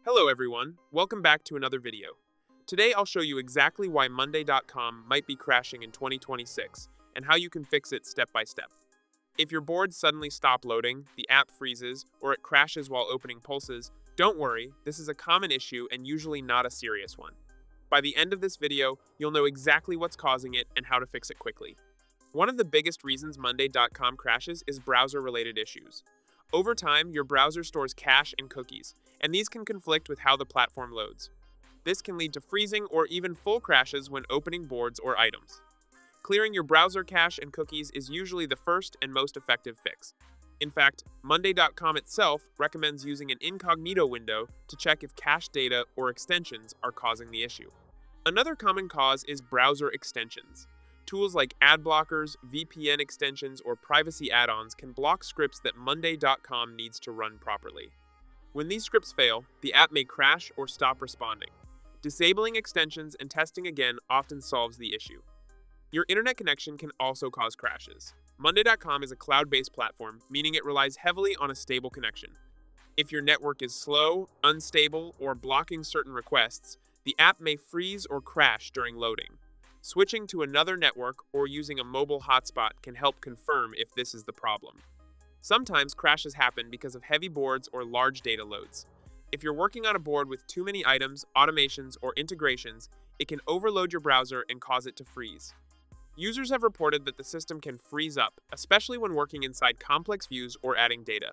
Hello everyone, welcome back to another video. Today I'll show you exactly why Monday.com might be crashing in 2026 and how you can fix it step by step. If your boards suddenly stop loading, the app freezes, or it crashes while opening pulses, don't worry, this is a common issue and usually not a serious one. By the end of this video, you'll know exactly what's causing it and how to fix it quickly. One of the biggest reasons Monday.com crashes is browser-related issues. Over time, your browser stores cache and cookies, and these can conflict with how the platform loads. This can lead to freezing or even full crashes when opening boards or items. Clearing your browser cache and cookies is usually the first and most effective fix. In fact, Monday.com itself recommends using an incognito window to check if cache data or extensions are causing the issue. Another common cause is browser extensions. Tools like ad blockers, VPN extensions, or privacy add-ons can block scripts that Monday.com needs to run properly. When these scripts fail, the app may crash or stop responding. Disabling extensions and testing again often solves the issue. Your internet connection can also cause crashes. Monday.com is a cloud-based platform, meaning it relies heavily on a stable connection. If your network is slow, unstable, or blocking certain requests, the app may freeze or crash during loading. Switching to another network or using a mobile hotspot can help confirm if this is the problem. Sometimes crashes happen because of heavy boards or large data loads. If you're working on a board with too many items, automations, or integrations, it can overload your browser and cause it to freeze. Users have reported that the system can freeze up, especially when working inside complex views or adding data.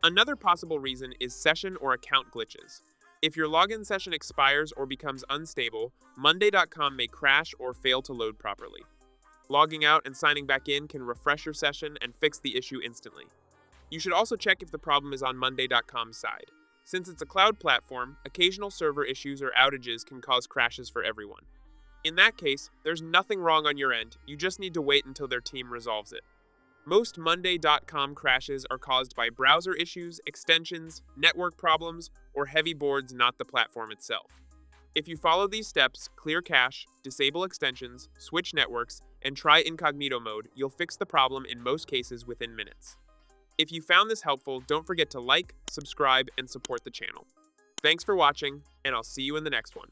Another possible reason is session or account glitches. If your login session expires or becomes unstable, Monday.com may crash or fail to load properly. Logging out and signing back in can refresh your session and fix the issue instantly. You should also check if the problem is on Monday.com's side. Since it's a cloud platform, occasional server issues or outages can cause crashes for everyone. In that case, there's nothing wrong on your end, you just need to wait until their team resolves it. Most Monday.com crashes are caused by browser issues, extensions, network problems, or heavy boards, not the platform itself. If you follow these steps, clear cache, disable extensions, switch networks, and try incognito mode, you'll fix the problem in most cases within minutes. If you found this helpful, don't forget to like, subscribe, and support the channel. Thanks for watching, and I'll see you in the next one.